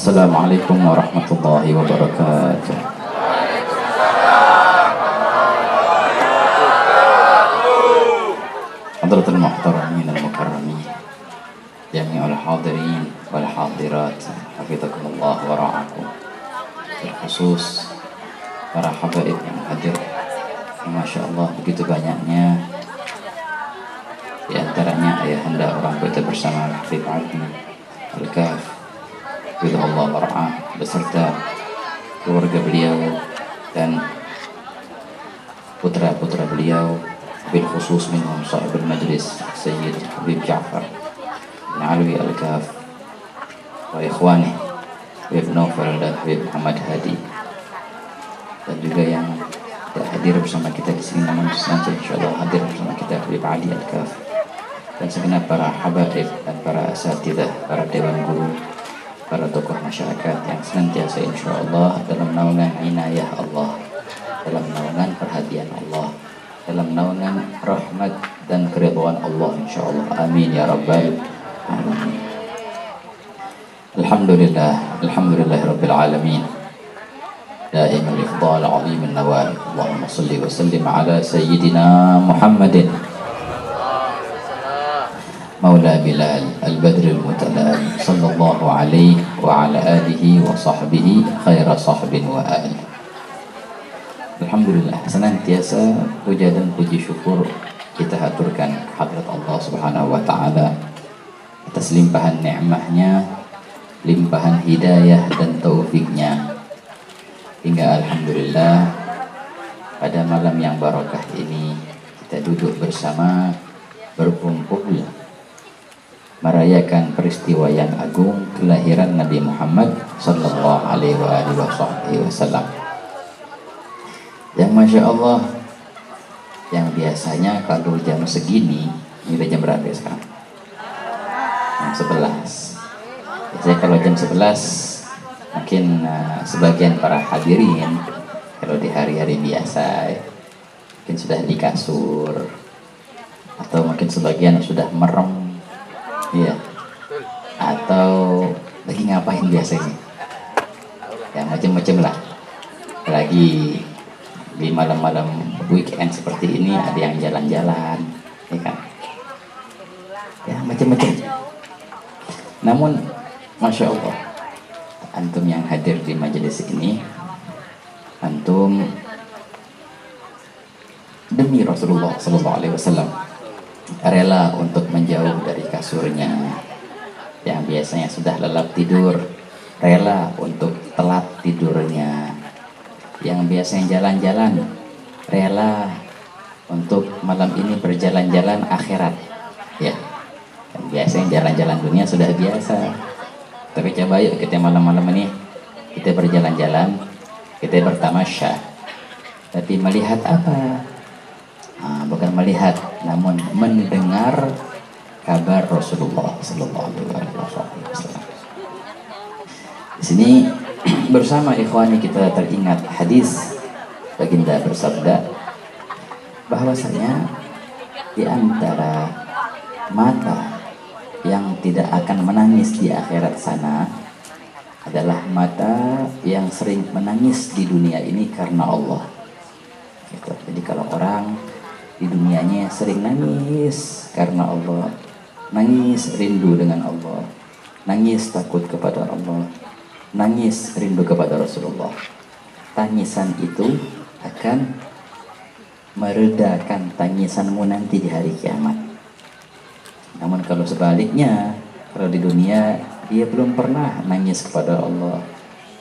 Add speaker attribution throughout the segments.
Speaker 1: Assalamualaikum warahmatullahi wabarakatuh. Hadratul muhtaramin al-mukarramin, jami'ul hadirin wal hadirat, hafizakumullah wa ra'akum. Terkhusus para habaib yang hadir, Masya Allah begitu banyaknya. Di antaranya ayahanda orang tua kita bersama Habib Adi Al-Kaf Allah wara'ah beserta keluarga beliau dan putra-putra beliau, bil khusus minhum sahibul majlis Sayyid Habib Ja'far bin Alwi Al-Kaf wa ikhwani Habib Naufal dan Habib Muhammad Hadi, dan juga yang tidak hadir bersama kita di sini namun nanti insyaallah hadir bersama kita Habib Ali Al-Kaf dan segenap para habaib dan para asatidzah, para dewan guru, para tokoh masyarakat yang senantiasa insyaallah dalam naungan inayah Allah, dalam naungan perhatian Allah, dalam naungan rahmat dan keridhaan Allah insyaallah. Amin ya rabbal alamin. Alhamdulillahirabbil alamin. Daimul ifdal azim an-nawal. Allahumma shalli wa sallim ala sayyidina Muhammadin Maula Bilal al-Badr al-Mutalal sallallahu alaihi wa ala alihi wa sahbihi khaira sahbin wa ali. Alhamdulillah, senantiasa puja dan puji syukur kita haturkan hadrat Allah Subhanahu wa taala atas limpahan nikmatnya, limpahan hidayah dan taufiknya, hingga alhamdulillah pada malam yang barakah ini kita duduk bersama, berkumpul merayakan peristiwa yang agung kelahiran Nabi Muhammad sallallahu alaihi wasallam. Yang Masya Allah, yang biasanya kalau jam segini, ini udah jam berapa sekarang? Jam 11. Biasanya kalau jam 11 mungkin sebagian para hadirin kalau di hari-hari biasa mungkin sudah di kasur, atau mungkin sebagian sudah merem, iya, atau lagi ngapain biasanya? Ya macam-macam lah. Lagi di malam-malam weekend seperti ini ada yang jalan-jalan, ya kan? Ya macam-macam. Namun Masya Allah, antum yang hadir di majelis ini, antum demi Rasulullah Sallallahu Alaihi Wasallam rela untuk menjauh dari kasurnya. Yang biasanya sudah lelap tidur, rela untuk telat tidurnya. Yang biasanya jalan-jalan, rela untuk malam ini berjalan-jalan akhirat, ya. Yang biasanya jalan-jalan dunia sudah biasa, tapi coba yuk kita malam-malam ini kita berjalan-jalan, kita bertamasya, tapi melihat apa? Bukan melihat, namun mendengar kabar Rasulullah Sallallahu Alaihi Wasallam. Di sini bersama ikhwani kita teringat hadis baginda bersabda bahwasanya di antara mata yang tidak akan menangis di akhirat sana adalah mata yang sering menangis di dunia ini karena Allah. Gitu. Jadi kalau orang di dunianya sering nangis karena Allah, nangis rindu dengan Allah, nangis takut kepada Allah, nangis rindu kepada Rasulullah, tangisan itu akan meredakan tangisanmu nanti di hari kiamat. Namun kalau sebaliknya, kalau di dunia dia belum pernah nangis kepada Allah,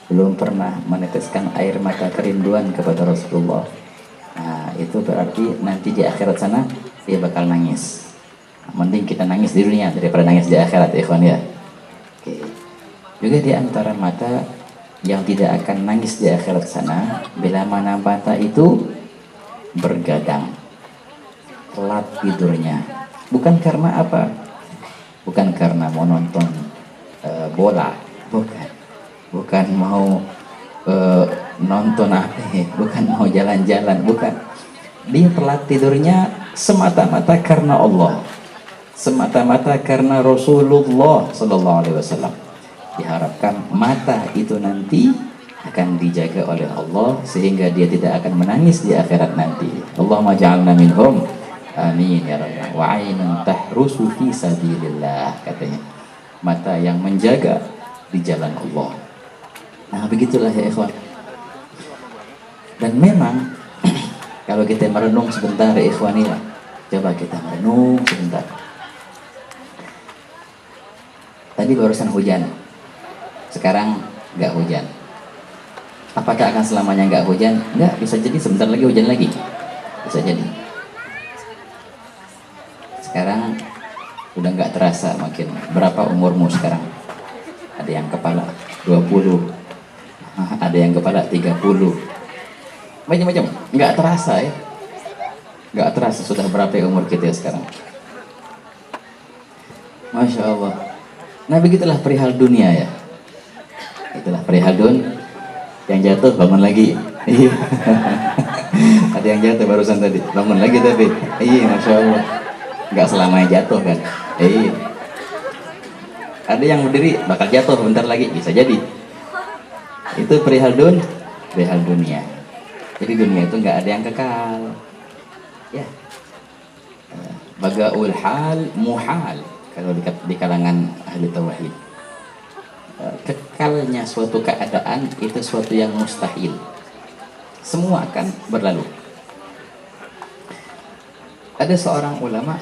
Speaker 1: belum pernah meneteskan air mata kerinduan kepada Rasulullah, nah itu berarti nanti di akhirat sana dia bakal nangis. Mending kita nangis di dunia daripada nangis di akhirat, ikhwan ya. Oke. Juga di antara mata yang tidak akan nangis di akhirat sana, bila mana mata itu bergadang, telat tidurnya. Bukan karena apa? Bukan karena mau nonton bola, bukan mau nonton apa, bukan mau jalan-jalan, bukan. Dia telat tidurnya semata-mata karena Allah, semata-mata karena Rasulullah Sallallahu Alaihi Wasallam. Diharapkan mata itu nanti akan dijaga oleh Allah sehingga dia tidak akan menangis di akhirat nanti. Allahumma ja'alna minhum. Amin ya rabbal. Wa 'ainun tahrusu fi sabilillah, katanya. Mata yang menjaga di jalan Allah. Nah, begitulah ya ikhwan. Dan memang kalau kita merenung sebentar ya ikhwanillah, coba kita merenung sebentar. Tadi barusan hujan, sekarang nggak hujan. Apakah akan selamanya nggak hujan? Nggak, bisa jadi sebentar lagi hujan lagi. Bisa jadi. Sekarang udah nggak terasa makin. Berapa umurmu sekarang? Ada yang kepala 20, ada yang kepala 30. Macam-macam, nggak terasa ya. Nggak terasa sudah berapa umur kita sekarang. Masya Allah. Nah begitulah perihal dunia ya. Itulah perihal yang jatuh bangun lagi. Iya. Ada yang jatuh barusan tadi, bangun lagi tapi. Iya, Masya Allah. Nggak selamanya jatuh kan. Iya. Ada yang berdiri bakal jatuh bentar lagi, bisa jadi. Itu perihal dunia. Jadi dunia itu nggak ada yang kekal. Ya. Bagaul hal muhal kalau di kalangan ahli tauhid. Kekalnya suatu keadaan itu suatu yang mustahil. Semua akan berlalu. Ada seorang ulama,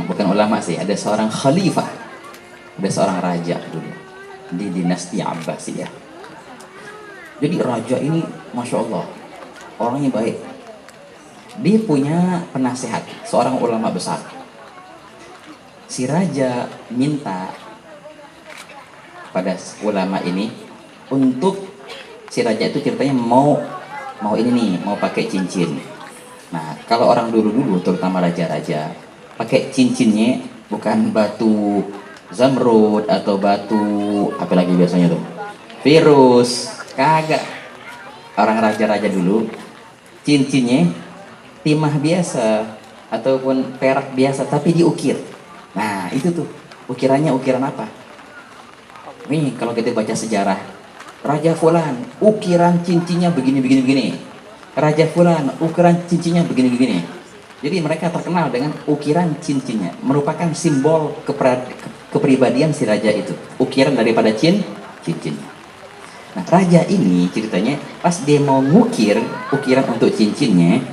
Speaker 1: bukan ulama sih, ada seorang khalifah, ada seorang raja dulu di dinasti Abbasiyah. Jadi raja ini Masya Allah orangnya baik. Dia punya penasehat, seorang ulama besar. Si raja minta pada ulama ini untuk, si raja itu ceritanya mau ini nih, mau pakai cincin. Nah, kalau orang dulu terutama raja-raja pakai cincinnya bukan batu zamrud atau batu apa lagi biasanya tuh, virus, kagak. Orang raja-raja dulu cincinnya timah biasa ataupun perak biasa tapi diukir. Nah, itu tuh ukirannya ukiran apa? Nih kalau kita baca sejarah, Raja Fulan ukiran cincinnya begini. Raja Fulan ukiran cincinnya begini. Jadi mereka terkenal dengan ukiran cincinnya, merupakan simbol kepribadian si raja itu. Ukiran daripada cincin. Nah, raja ini ceritanya pas dia mau ngukir ukiran untuk cincinnya,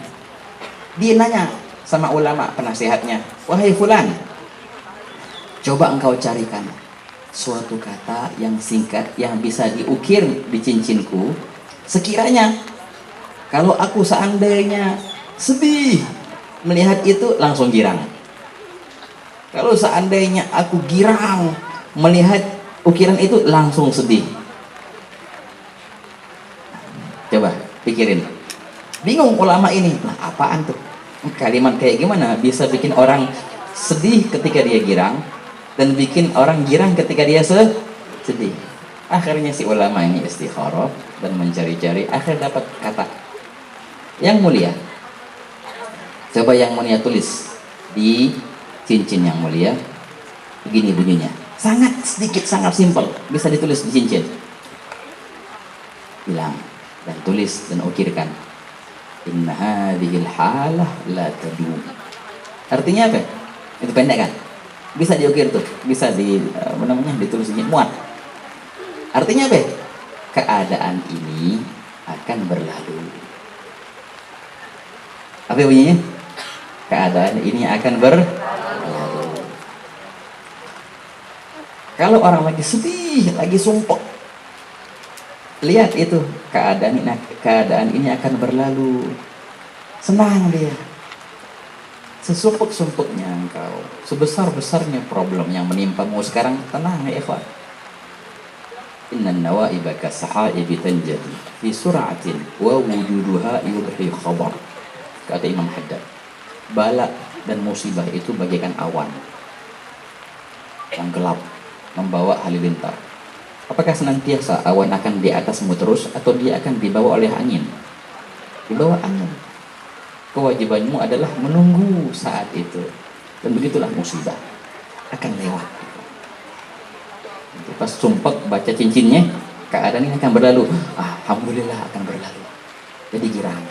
Speaker 1: dia nanya sama ulama penasehatnya, "Wahai Fulan, coba engkau carikan suatu kata yang singkat yang bisa diukir di cincinku. Sekiranya kalau aku seandainya sedih melihat itu langsung girang. Kalau seandainya aku girang melihat ukiran itu langsung sedih." Coba pikirin. Bingung ulama ini. Nah, apaan tuh? Kalimat kayak gimana bisa bikin orang sedih ketika dia girang dan bikin orang girang ketika dia sedih? Akhirnya si ulama ini istikharah dan mencari-cari, akhir dapat kata yang mulia. Coba yang mulia tulis di cincin yang mulia. Begini bunyinya. Sangat sedikit, sangat simpel, bisa ditulis di cincin. Bilang dan tulis dan ukirkan, inna hadhil halah la tadum. Artinya apa? Itu pendek kan? Bisa diukir tuh, bisa ditulis ini muat. Artinya apa? Keadaan ini akan berlalu. Apa bunyinya? Keadaan ini akan berlalu. Kalau orang lagi sedih, lagi sumpek, lihat itu keadaan ini akan berlalu. Senang dia. Sesumpuk-sumpuknya engkau, sebesar-besarnya problem yang menimpamu sekarang, tenang ya ikhwan. Innan nawaiba kasahaibi tanjadi fi sur'atin wa wujuduha yudhi khabar. Kata Imam Haddad, bala dan musibah itu bagaikan awan yang gelap membawa halilintar. Apakah senantiasa awan akan di atasmu terus atau dia akan dibawa oleh angin? Dibawa angin. Kewajibanmu adalah menunggu saat itu. Dan begitulah musibah akan lewat. Pas sumpek baca cincinnya, keadaan ini akan berlalu. Alhamdulillah akan berlalu. Jadi girang.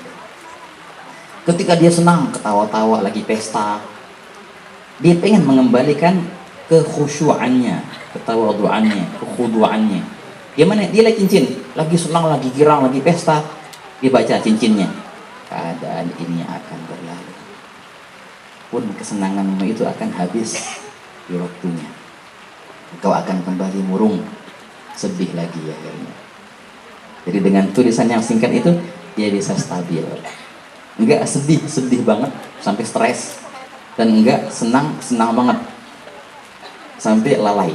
Speaker 1: Ketika dia senang, ketawa-tawa lagi pesta, dia pengen mengembalikan kekhusyuannya, ketawaduannya, kekhuduannya. Gimana? Dia lagi cincin, lagi senang, lagi girang, lagi pesta, dia baca cincinnya. Keadaan ini akan berlalu. Pun kesenanganmu itu akan habis di waktunya. Kau akan kembali murung, sedih lagi akhirnya. Jadi dengan tulisan yang singkat itu, dia bisa stabil. Enggak sedih banget sampai stres, dan enggak senang banget sampai lalai.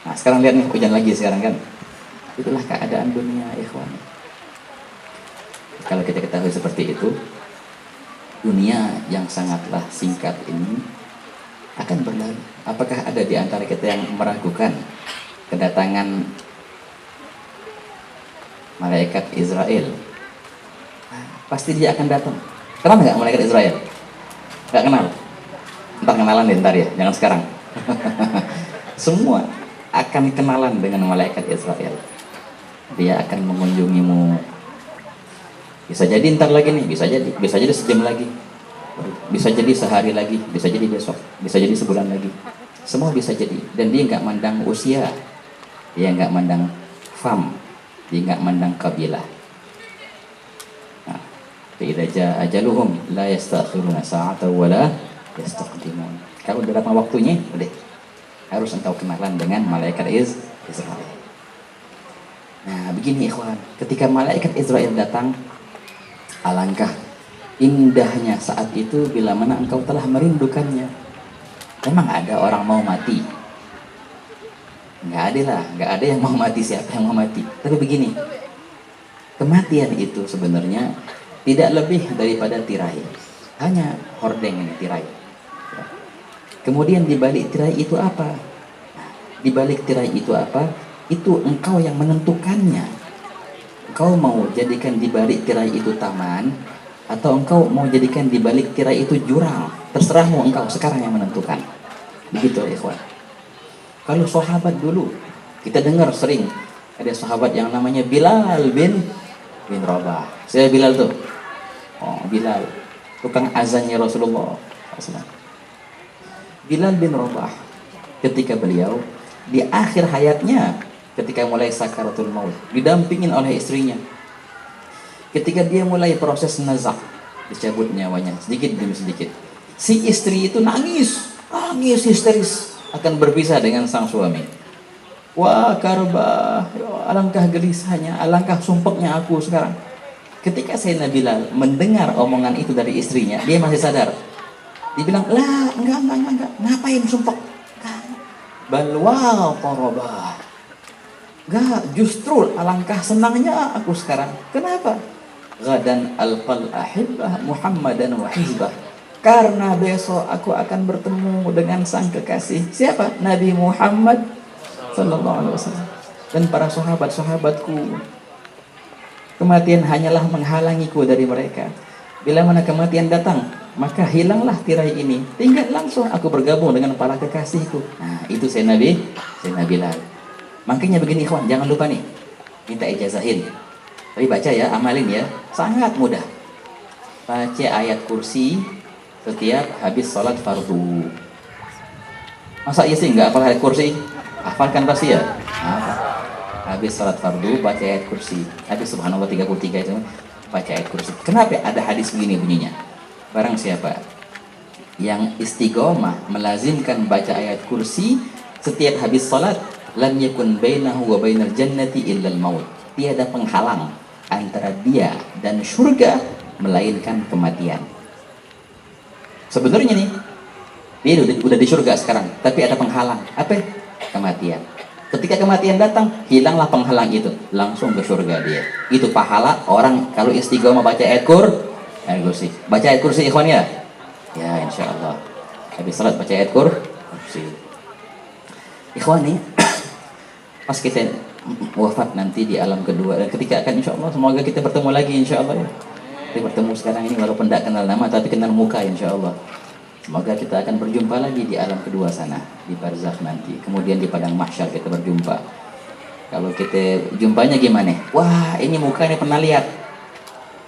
Speaker 1: Nah sekarang lihat nih, hujan lagi sekarang kan. Itulah keadaan dunia, ikhwan. Kalau kita ketahui seperti itu, dunia yang sangatlah singkat ini akan berlalu. Apakah ada di antara kita yang meragukan kedatangan malaikat Israel? Pasti dia akan datang. Kenal nggak malaikat Israel? Nggak kenal? Ntar kenalan deh, ntar ya, jangan sekarang. Semua akan kenalan dengan malaikat Israel. Dia akan mengunjungimu. Bisa jadi ntar lagi nih, bisa jadi sejam lagi, bisa jadi sehari lagi, bisa jadi besok, bisa jadi sebulan lagi. Semua bisa jadi. Dan dia nggak mandang usia, dia nggak mandang fam, dia nggak mandang kabilah. Idza jaa ajaluhum la yastakhiruna sa'atan wa la yastaqdimun. Kalau udah datang waktunya, udah harus engkau kenalan dengan malaikat Israel. Nah, begini ikhwan, ketika malaikat Israel datang, alangkah indahnya saat itu bila mana engkau telah merindukannya. Memang ada orang mau mati? Nggak ada yang mau mati. Siapa yang mau mati? Tapi begini, kematian itu sebenarnya tidak lebih daripada tirai. Hanya hordeng ini tirai. Kemudian di balik tirai itu apa? Di balik tirai itu apa? Itu engkau yang menentukannya. Engkau mau jadikan di balik tirai itu taman, atau engkau mau jadikan di balik tirai itu jurang? Terserahmu, engkau sekarang yang menentukan. Begitu ikhwan. Kalau sahabat dulu, kita dengar sering ada sahabat yang namanya Bilal bin Rabah. Saya Bilal tuh. Bilal, tukang azannya Rasulullah SAW. Bilal bin Rabah, ketika beliau di akhir hayatnya, ketika mulai sakaratul maut, didampingin oleh istrinya. Ketika dia mulai proses nazak, dicabut nyawanya sedikit demi sedikit, si istri itu nangis histeris akan berpisah dengan sang suami. Wah karbah, alangkah gelisahnya, alangkah sumpeknya aku sekarang. Ketika Sayyidina Bilal mendengar omongan itu dari istrinya, dia masih sadar. Dia bilang, lah, enggak, ngapain sumpek? Balwa qarabah. Enggak, justru alangkah senangnya aku sekarang. Kenapa? Gadan alqal ahibbah Muhammadan wa hizbah. Karena besok aku akan bertemu dengan sang kekasih. Siapa? Nabi Muhammad sallallahu alaihi wasallam dan para sahabat-sahabatku. Kematian hanyalah menghalangiku dari mereka. Bila mana kematian datang, maka hilanglah tirai ini. Tinggal langsung aku bergabung dengan para kekasihku. Nah, itu Sayyidina Bilal. Makanya begini ikhwan, jangan lupa nih, minta ijazahin. Tapi baca ya, amalin ya. Sangat mudah. Baca ayat kursi setiap habis sholat fardu. Masa iya sih nggak hafal ayat kursi? Hafalkan pasti ya? Habis salat fardu baca ayat kursi. Habis subhanallah 33 itu baca ayat kursi. Kenapa ada hadis begini bunyinya? Barang siapa yang istiqomah melazimkan baca ayat kursi setiap habis salat, lam yakun bainahu wa bainal jannati illa al-maut. Tiada penghalang antara dia dan surga melainkan kematian. Sebenarnya nih dia udah di surga sekarang, tapi ada penghalang. Apa? Kematian. Ketika kematian datang, hilanglah penghalang itu, langsung ke surga dia. Itu pahala orang kalau istiqomah baca ayat kursi. Baca ayat kursi ikhwan ya? Ya insya Allah. Habis salat baca ayat kursi. Ikhwan nih, pas kita wafat nanti di alam kedua, dan ketika akan insya Allah, semoga kita bertemu lagi insya Allah ya. Kita bertemu sekarang ini walaupun tidak kenal nama, tapi kenal muka insya Allah. Semoga kita akan berjumpa lagi di alam kedua sana, di barzakh nanti. Kemudian di padang mahsyar kita berjumpa. Kalau kita jumpanya gimana? Wah, ini mukanya pernah lihat.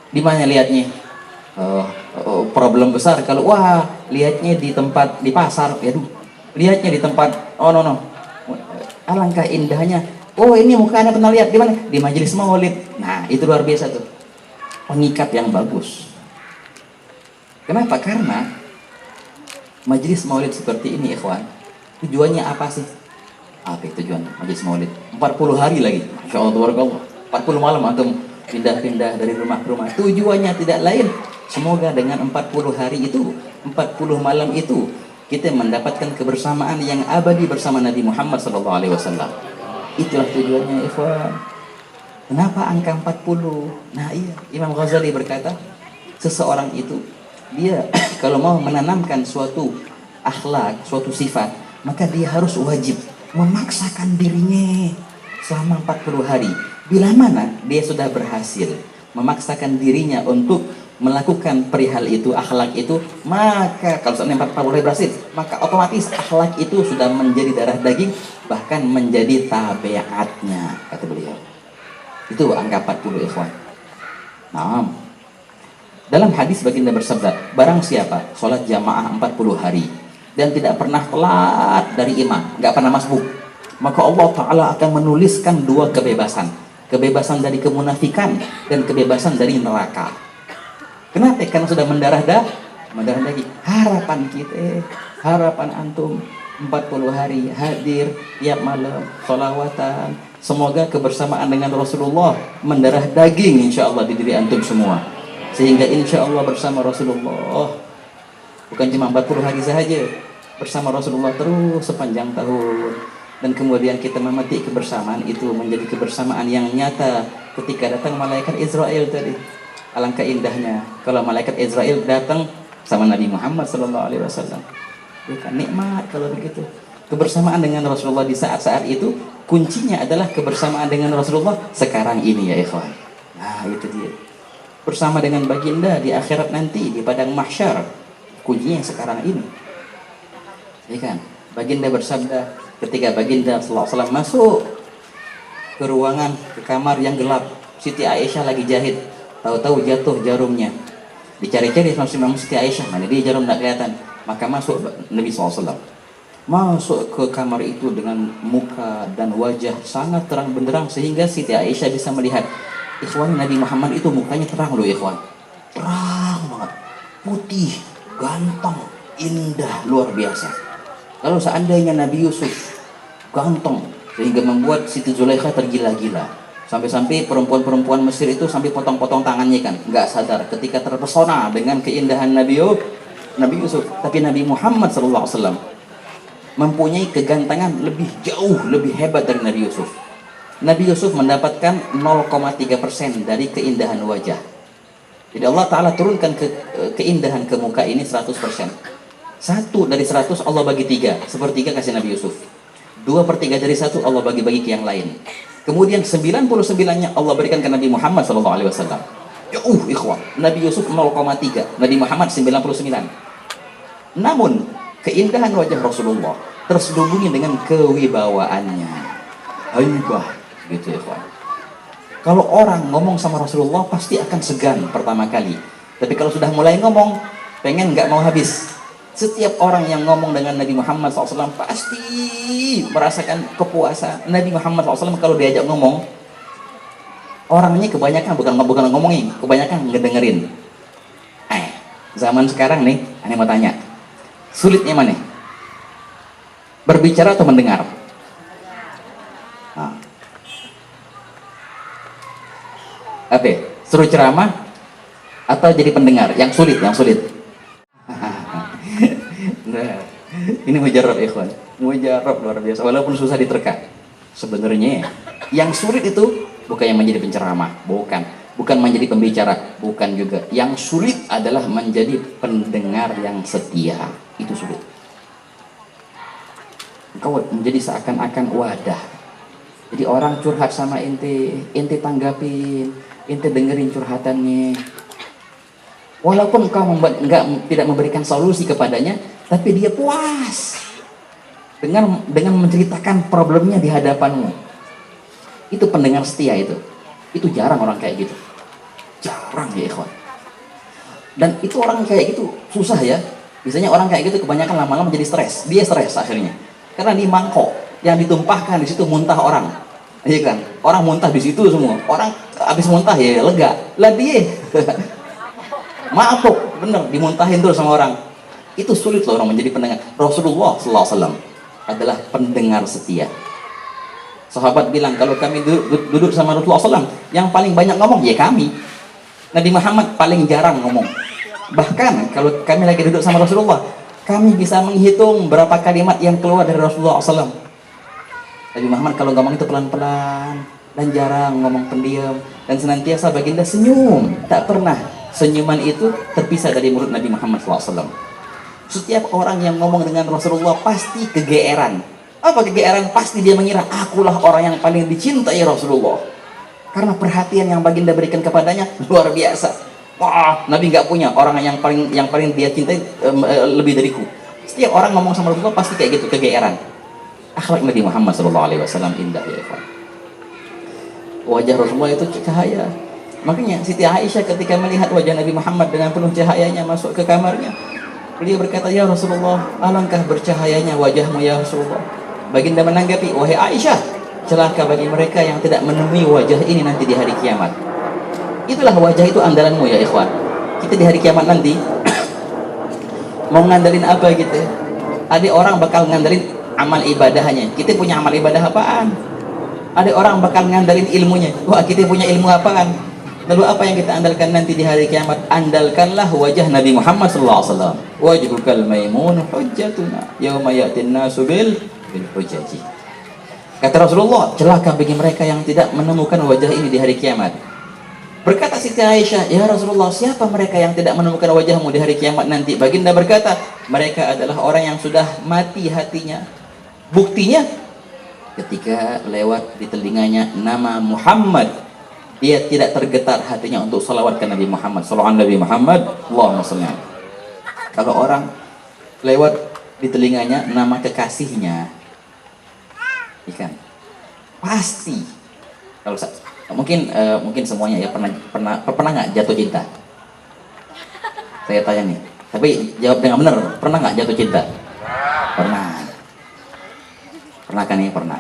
Speaker 1: Di mana lihatnya? Problem besar kalau wah lihatnya di tempat di pasar, aduh, lihatnya di tempat oh no. Alangkah indahnya. Oh, ini mukanya pernah lihat di mana? Di majelis maulid. Nah, itu luar biasa tuh. Pengikat yang bagus. Kenapa? Karena majelis maulid seperti ini, ikhwan, tujuannya apa sih? Apa tujuan majelis maulid? 40 hari lagi. Masya Allah, tabarakallah. 40 malam antum pindah-pindah dari rumah ke rumah. Tujuannya tidak lain. Semoga dengan 40 hari itu, 40 malam itu, kita mendapatkan kebersamaan yang abadi bersama Nabi Muhammad SAW. Itulah tujuannya, ikhwan. Kenapa angka 40? Nah iya, Imam Ghazali berkata, seseorang itu dia kalau mau menanamkan suatu akhlak, suatu sifat, maka dia harus wajib memaksakan dirinya selama 40 hari. Bila mana dia sudah berhasil memaksakan dirinya untuk melakukan perihal itu, akhlak itu, maka kalau seandainya 40 hari berhasil, maka otomatis akhlak itu sudah menjadi darah daging, bahkan menjadi tabiatnya, kata beliau. Itu angka 40, ikhwan. Nah, dalam hadis baginda bersabda, barang siapa sholat jamaah 40 hari dan tidak pernah telat dari imam, nggak pernah masbuk, maka Allah Ta'ala akan menuliskan dua kebebasan. Kebebasan dari kemunafikan dan kebebasan dari neraka. Kenapa? Karena sudah mendarah daging. Harapan kita, harapan antum 40 hari hadir tiap malam, sholawatan. Semoga kebersamaan dengan Rasulullah mendarah daging insya Allah di diri antum semua. Sehingga insya Allah bersama Rasulullah bukan cuma 40 hari saja, bersama Rasulullah terus sepanjang tahun. Dan kemudian kita memetik kebersamaan itu menjadi kebersamaan yang nyata ketika datang malaikat Israel tadi. Alangkah indahnya kalau malaikat Israel datang sama Nabi Muhammad SAW. Ya kan, nikmat kalau begitu. Kebersamaan dengan Rasulullah di saat-saat itu kuncinya adalah kebersamaan dengan Rasulullah sekarang ini, ya ikhwan. Nah itu dia. Bersama dengan baginda di akhirat nanti di padang mahsyar, kuncinya sekarang ini. Ya kan? Baginda bersabda ketika baginda sallallahu alaihi wasallam masuk ke ruangan, ke kamar yang gelap, Siti Aisyah lagi jahit, tahu-tahu jatuh jarumnya. Dicari-cari sama Siti Aisyah, mana dia jarum tak kelihatan. Maka masuk Nabi SAW, masuk ke kamar itu dengan muka dan wajah sangat terang benderang sehingga Siti Aisyah bisa melihat. Ikhwan, Nabi Muhammad itu mukanya terang loh ikhwan, terang banget, putih, ganteng, indah, luar biasa. Kalau seandainya Nabi Yusuf ganteng sehingga membuat Siti Zulaikha tergila-gila, sampai-sampai perempuan-perempuan Mesir itu sampai potong-potong tangannya kan, nggak sadar ketika terpesona dengan keindahan Nabi Yusuf. Tapi Nabi Muhammad SAW mempunyai kegantengan lebih jauh, lebih hebat dari Nabi Yusuf. Nabi Yusuf mendapatkan 0,3% dari keindahan wajah. Jadi Allah Ta'ala turunkan keindahan ke muka ini 100%. 1 dari 100 Allah bagi 3, sepertiga kasih Nabi Yusuf. 2/3 dari 1 Allah bagi-bagi ke yang lain. Kemudian 99-nya Allah berikan ke Nabi Muhammad SAW. Jauh ikhwan, Nabi Yusuf 0,3, Nabi Muhammad 99. Namun keindahan wajah Rasulullah terselubungi dengan kewibawaannya, haibah gitu ya kawan. Kalau orang ngomong sama Rasulullah pasti akan segan pertama kali, tapi kalau sudah mulai ngomong pengen nggak mau habis. Setiap orang yang ngomong dengan Nabi Muhammad SAW pasti merasakan kepuasan. Nabi Muhammad SAW kalau diajak ngomong, orangnya kebanyakan bukan ngomongin, kebanyakan ngedengerin. Zaman sekarang nih, aneh mau tanya, sulitnya mana? Berbicara atau mendengar? Apa? Suruh ceramah atau jadi pendengar? Yang sulit. Nah, ini mujarab ikhwan, mujarab luar biasa. Walaupun susah diterka, sebenarnya yang sulit itu bukan yang menjadi penceramah, bukan menjadi pembicara, bukan juga. Yang sulit adalah menjadi pendengar yang setia. Itu sulit. Engkau menjadi seakan-akan wadah. Jadi orang curhat sama ente tanggapin, ente dengerin curhatannya. Walaupun engkau tidak memberikan solusi kepadanya, tapi dia puas dengan menceritakan problemnya di hadapanmu. Itu pendengar setia itu. Itu jarang orang kayak gitu. Jarang ya ikhwan. Dan itu orang kayak gitu susah ya. Biasanya orang kayak gitu kebanyakan lama-lama jadi stres. Dia stres akhirnya. Karena di mangkok yang ditumpahkan di situ muntah orang. Iya kan? Orang muntah di situ semua. Orang habis muntah ya lega. Lah dia mabuk, bener dimuntahin terus sama orang. Itu sulit loh orang menjadi pendengar. Rasulullah SAW adalah pendengar setia. Sahabat bilang kalau kami duduk sama Rasulullah SAW, yang paling banyak ngomong ya kami. Nabi Muhammad paling jarang ngomong. Bahkan kalau kami lagi duduk sama Rasulullah, kami bisa menghitung berapa kalimat yang keluar dari Rasulullah SAW. Nabi Muhammad kalau ngomong itu pelan-pelan dan jarang ngomong pendiam, dan senantiasa baginda senyum. Tak pernah senyuman itu terpisah dari mulut Nabi Muhammad SAW. Setiap orang yang ngomong dengan Rasulullah pasti kegeeran. Apa kegeeran? Pasti dia mengira akulah orang yang paling dicintai Rasulullah. Karena perhatian yang baginda berikan kepadanya luar biasa. Wah, Nabi nggak punya orang yang paling dia cintai lebih dariku. Setiap orang ngomong sama Rasulullah pasti kayak gitu, kegeeran. Akhlak Nabi Muhammad SAW indah ya ikhwan. Wajah Rasulullah itu cahaya. Makanya Siti Aisyah ketika melihat wajah Nabi Muhammad dengan penuh cahayanya masuk ke kamarnya, beliau berkata, ya Rasulullah, alangkah bercahayanya wajahmu ya Rasulullah. Baginda menanggapi, wahai Aisyah, celaka bagi mereka yang tidak menemui wajah ini nanti di hari kiamat. Itulah wajah itu andalanmu ya ikhwan. Kita di hari kiamat nanti mau ngandelin apa gitu? Ada orang bakal ngandelin amal ibadahnya. Kita punya amal ibadah apaan? Ada orang bakal ngandelin ilmunya. Wah, kita punya ilmu apaan? Lalu apa yang kita andalkan nanti di hari kiamat? Andalkanlah wajah Nabi Muhammad SAW. Wajhukal maimun hujjatuna yauma ya'tin nasu bil hujjaji. Kata Rasulullah, celaka bagi mereka yang tidak menemukan wajah ini di hari kiamat. Berkata Siti Aisyah, ya Rasulullah, siapa mereka yang tidak menemukan wajahmu di hari kiamat nanti? Baginda berkata, mereka adalah orang yang sudah mati hatinya. Buktinya, ketika lewat di telinganya nama Muhammad, dia tidak tergetar hatinya untuk salawat ke Nabi Muhammad. Salawat Nabi Muhammad, Allahumma sholli. Kalau orang lewat di telinganya nama kekasihnya, ikan pasti. Kalau mungkin semuanya ya pernah nggak jatuh cinta? Saya tanya nih, tapi jawab dengan benar. Pernah nggak jatuh cinta? Pernah. Pernah kan nih? Pernah.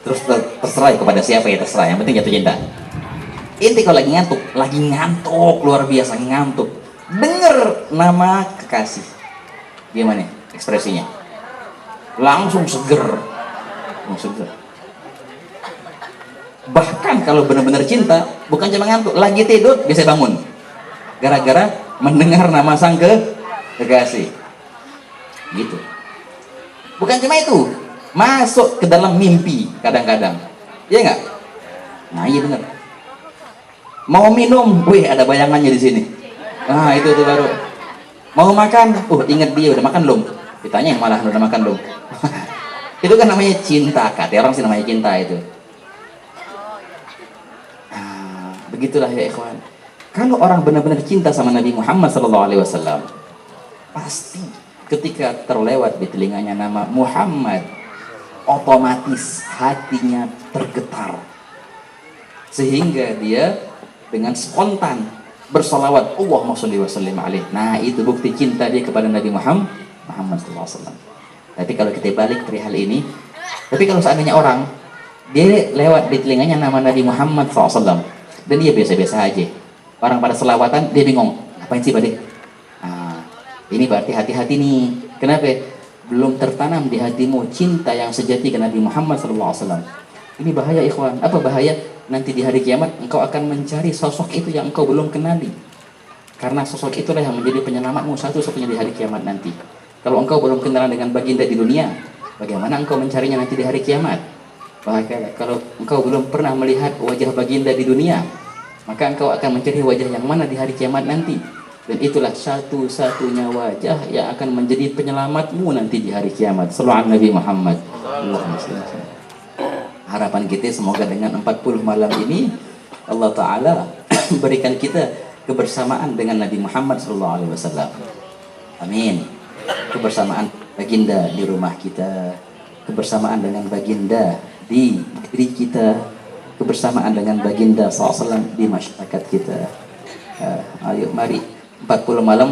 Speaker 1: Terus terserah kepada siapa ya, terserah. Yang penting jatuh cinta. Inti kalau lagi ngantuk luar biasa ngantuk, denger nama kekasih, gimana ekspresinya? Langsung seger. Bahkan kalau benar-benar cinta, bukan cuma ngantuk, lagi tidur bisa bangun gara-gara mendengar nama sang kekasih. Gitu. Bukan cuma itu, masuk ke dalam mimpi kadang-kadang. Iya nggak? Nah, iya benar. Mau minum, wih ada bayangannya di sini. Nah, itu tuh baru. Mau makan, ingat dia udah makan belum? Ditanya yang malah udah makan belum? Itu kan namanya cinta, kata orang sih namanya cinta itu. Begitulah ya ikhwan. Kalau orang benar-benar cinta sama Nabi Muhammad SAW, pasti ketika terlewat di telinganya nama Muhammad, otomatis hatinya tergetar, sehingga dia dengan spontan bersolawat Allahumma sholli wa sallim alaih. Nah, itu bukti cinta dia kepada Nabi Muhammad SAW. Tapi kalau kita balik perihal ini, tapi kalau seandainya orang dia lewat di telinganya nama Nabi Muhammad SAW dan dia biasa-biasa aja, orang pada selawatan, dia bingung, ngapain sih Pak? Ini berarti hati-hati nih. Kenapa? Belum tertanam di hatimu cinta yang sejati ke Nabi Muhammad SAW. Ini bahaya ikhwan. Apa bahaya? Nanti di hari kiamat engkau akan mencari sosok itu yang engkau belum kenali. Karena sosok itulah yang menjadi penyelamatmu satu-satunya di hari kiamat nanti. Kalau engkau belum kenalan dengan baginda di dunia, bagaimana engkau mencarinya nanti di hari kiamat? Bahkan kalau engkau belum pernah melihat wajah baginda di dunia, maka engkau akan mencari wajah yang mana di hari kiamat nanti. Dan itulah satu-satunya wajah yang akan menjadi penyelamatmu nanti di hari kiamat. Sallallahu Nabi Muhammad. Harapan kita semoga dengan 40 malam ini Allah Ta'ala berikan kita kebersamaan dengan Nabi Muhammad SAW. Amin. Kebersamaan baginda di rumah kita, kebersamaan dengan baginda di diri kita, kebersamaan dengan baginda SAW di masyarakat kita. Ayo mari 40 malam,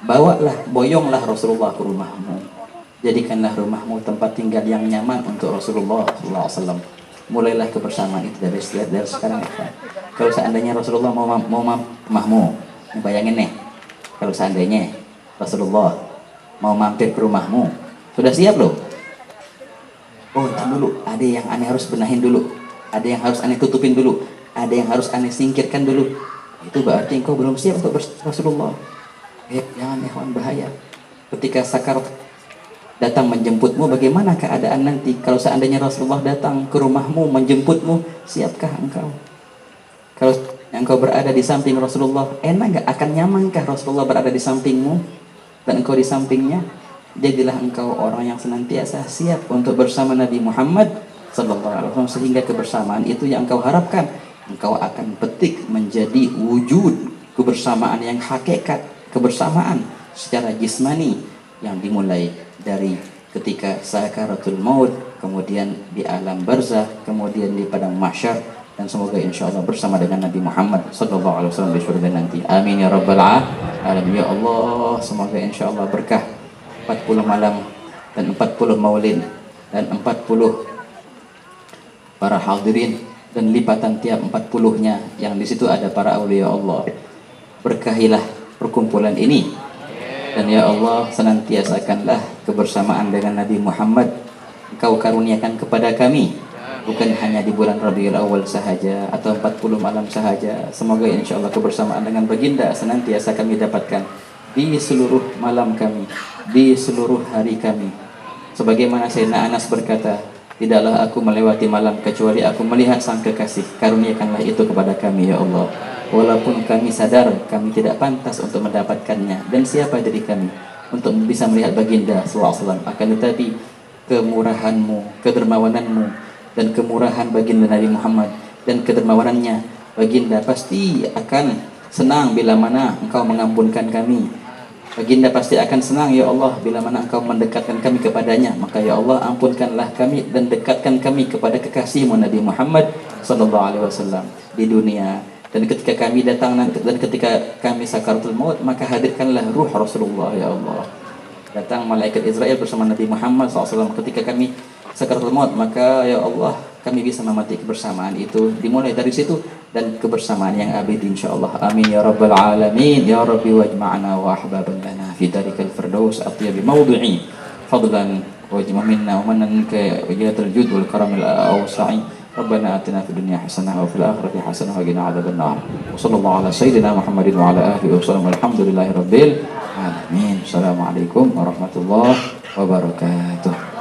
Speaker 1: bawalah, boyonglah Rasulullah ke rumahmu. Jadikanlah rumahmu tempat tinggal yang nyaman untuk Rasulullah SAW. Mulailah kebersamaan itu dari sekarang ya. Kalau seandainya Rasulullah mau rumahmu, bayangin nih, kalau seandainya Rasulullah mau mampir ke rumahmu, sudah siap loh? Oh, dulu ada yang aneh harus benahin dulu, ada yang harus aneh tutupin dulu, ada yang harus aneh singkirkan dulu. Itu berarti engkau belum siap untuk Rasulullah. Jangan ikhwan, bahaya. Ketika sakarat datang menjemputmu, bagaimana keadaan nanti kalau seandainya Rasulullah datang ke rumahmu menjemputmu? Siapkah engkau? Kalau engkau berada di samping Rasulullah, enak gak? Akan nyamankah Rasulullah berada di sampingmu dan engkau di sampingnya? Jadilah engkau orang yang senantiasa siap untuk bersama Nabi Muhammad SAW, sehingga kebersamaan itu yang engkau harapkan, engkau akan petik menjadi wujud kebersamaan yang hakikat, kebersamaan secara jismani yang dimulai dari ketika sakaratul maut, kemudian di alam barzah, kemudian di padang mahsyar, dan semoga insya Allah bersama dengan Nabi Muhammad SAW di surga nanti. Amin ya rabbal alamin. Ya Allah, semoga insya Allah berkah 40 malam dan 40 maulid dan 40 para hadirin dan lipatan tiap 40-nya yang di situ ada para aulia Allah. Berkahilah perkumpulan ini. Dan ya Allah, senantiasakanlah kebersamaan dengan Nabi Muhammad Engkau karuniakan kepada kami, bukan hanya di bulan Rabiul Awal sahaja atau 40 malam sahaja. Semoga insya Allah kebersamaan dengan baginda senantiasa kami dapatkan di seluruh malam kami, di seluruh hari kami. Sebagaimana Sayyidina Anas berkata, tidaklah aku melewati malam kecuali aku melihat sang kekasih. Karuniakanlah itu kepada kami ya Allah. Walaupun kami sadar kami tidak pantas untuk mendapatkannya, dan siapa diri kami untuk bisa melihat baginda SAW. Akan tetapi kemurahanmu, kedermawananmu, dan kemurahan baginda Nabi Muhammad dan kedermawanannya, baginda pasti akan senang bila mana engkau mengampunkan kami. Baginda pasti akan senang ya Allah bila mana engkau mendekatkan kami kepadanya. Maka ya Allah, ampunkanlah kami dan dekatkan kami kepada kekasihmu Nabi Muhammad SAW di dunia. Dan ketika kami datang nanti, dan ketika kami sakaratul maut, maka hadirkanlah ruh Rasulullah ya Allah. Datang malaikat Israel bersama Nabi Muhammad SAW ketika kami sakaratul maut, maka ya Allah kami bisa memati kebersamaan itu. Dimulai dari situ dan kebersamaan yang abadi insyaallah. Amin ya rabbal alamin. Ya Rabbi wajma'na wa ahbaban lana fi darikal firdaus atyabi mawdu'i fadlan wajma minna wa mannan ka wajatul jud wal karamil awsa'i. Rabbana atina fid dunya hasanah wa fil akhirati hasanah wa qina adzabannar. Wa sallallahu ala sayyidina Muhammadin wa ala alihi wa sallam. Alhamdulillahirabbil alamin. Assalamualaikum warahmatullahi wabarakatuh.